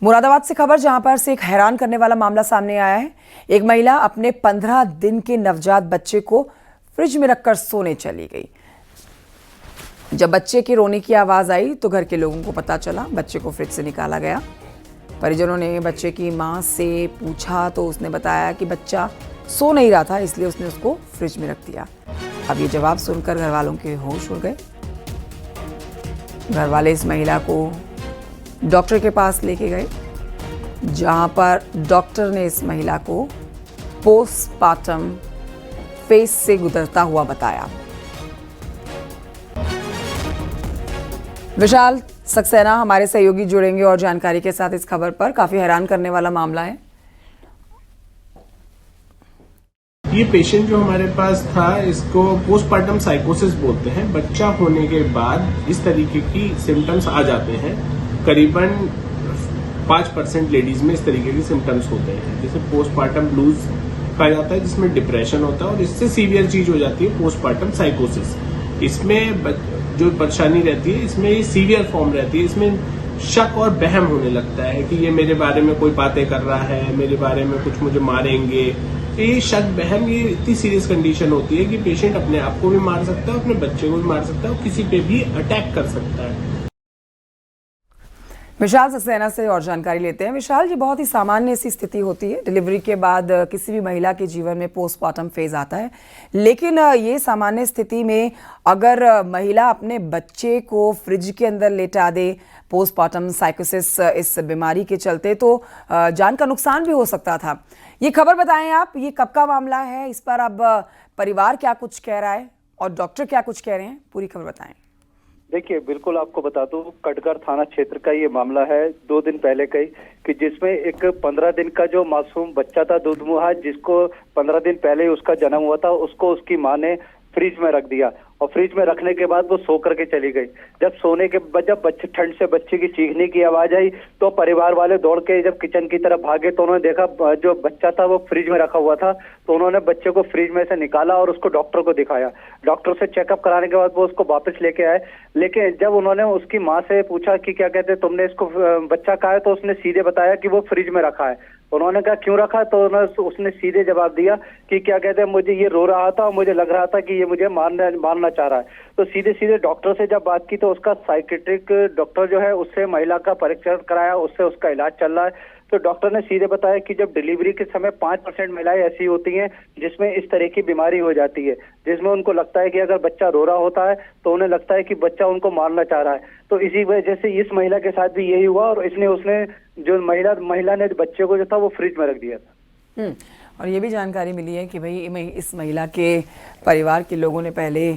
मुरादाबाद से खबर, जहां पर से एक हैरान करने वाला मामला सामने आया है। एक महिला अपने 15 दिन के नवजात बच्चे को फ्रिज में रखकर सोने चली गई। जब बच्चे के रोने की आवाज आई तो घर के लोगों को पता चला, बच्चे को फ्रिज से निकाला गया। परिजनों ने बच्चे की मां से पूछा तो उसने बताया कि बच्चा सो नहीं रहा था, इसलिए उसने उसको फ्रिज में रख दिया। अब ये जवाब सुनकर घर वालों के होश उड़ गए। घर वाले इस महिला को डॉक्टर के पास लेके गए, जहां पर डॉक्टर ने इस महिला को पोस्टमार्टम फेज से गुजरता हुआ बताया। विशाल सक्सेना हमारे सहयोगी जुड़ेंगे और जानकारी के साथ इस खबर पर। काफी हैरान करने वाला मामला है। ये पेशेंट जो हमारे पास था, इसको पोस्टमार्टम साइकोसिस बोलते हैं। बच्चा होने के बाद इस तरीके की सिम्टम्स आ जाते हैं। करीबन 5% लेडीज में इस तरीके के सिम्टम्स होते हैं, जिसे पोस्टमार्टम ब्लूज कहा जाता है, जिसमें डिप्रेशन होता है और इससे सीवियर चीज हो जाती है पोस्टमार्टम साइकोसिस। इसमें जो परेशानी रहती है, इसमें ये सीवियर फॉर्म रहती है। इसमें शक और वहम होने लगता है कि ये मेरे बारे में कोई बातें कर रहा है, मेरे बारे में कुछ मुझे मारेंगे। ये शक वहम, ये इतनी सीरियस कंडीशन होती है कि पेशेंट अपने आप को भी मार सकता है, अपने बच्चे को भी मार सकता है और किसी पे भी अटैक कर सकता है। विशाल सक्सेना से और जानकारी लेते हैं। विशाल, ये बहुत ही सामान्य सी स्थिति होती है। डिलीवरी के बाद किसी भी महिला के जीवन में पोस्टमार्टम फेज आता है, लेकिन ये सामान्य स्थिति में अगर महिला अपने बच्चे को फ्रिज के अंदर लेटा दे पोस्टमार्टम साइकोसिस इस बीमारी के चलते, तो जान का नुकसान भी हो सकता था। ये खबर बताएं आप, ये कब का मामला है, इस पर अब परिवार क्या कुछ कह रहा है और डॉक्टर क्या कुछ कह रहे हैं, पूरी खबर बताएं। देखिए, बिल्कुल आपको बता दूं, कटघर थाना क्षेत्र का ये मामला है 2 दिन पहले का ही, कि जिसमें एक 15 दिन का जो मासूम बच्चा था दूधमुहा, जिसको 15 दिन पहले उसका जन्म हुआ था, उसको उसकी मां ने फ्रिज में रख दिया और फ्रिज में रखने के बाद वो सो करके चली गई। जब सोने के बाद जब बच्चे ठंड से बच्चे की चीखने की आवाज आई तो परिवार वाले दौड़ के जब किचन की तरफ भागे तो उन्होंने देखा जो बच्चा था वो फ्रिज में रखा हुआ था। तो उन्होंने बच्चे को फ्रिज में से निकाला और उसको डॉक्टर को दिखाया। डॉक्टर से चेकअप कराने के बाद वो उसको वापस लेके आए। लेकिन जब उन्होंने उसकी माँ से पूछा कि क्या कहते तुमने इसको बच्चा कहा है, तो उसने सीधे बताया कि वो फ्रिज में रखा है। उन्होंने कहा क्यों रखा, तो उसने सीधे जवाब दिया कि क्या कहते हैं मुझे ये रो रहा था और मुझे लग रहा था कि ये मुझे मारना चाह रहा है। तो सीधे सीधे डॉक्टर से जब बात की तो उसका साइकेट्रिक डॉक्टर जो है उससे महिला का परीक्षण कराया, उससे उसका इलाज चल रहा है। तो डॉक्टर ने सीधे बताया कि जब डिलीवरी के समय 5% महिलाएं ऐसी होती हैं जिसमें इस तरह की बीमारी हो जाती है, जिसमें उनको लगता है कि अगर बच्चा रो रहा होता है तो उन्हें लगता है कि बच्चा उनको मारना चाह रहा है। तो इसी वजह से इस महिला के साथ भी यही हुआ और उसने जो महिला ने बच्चे को जो था वो फ्रिज में रख दिया था। और ये भी जानकारी मिली है कि भाई इस महिला के परिवार के लोगों ने पहले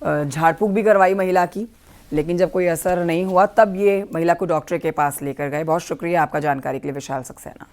झाड़ फूक भी करवाई महिला की, लेकिन जब कोई असर नहीं हुआ तब ये महिला को डॉक्टर के पास लेकर गए। बहुत शुक्रिया आपका जानकारी के लिए विशाल सक्सेना।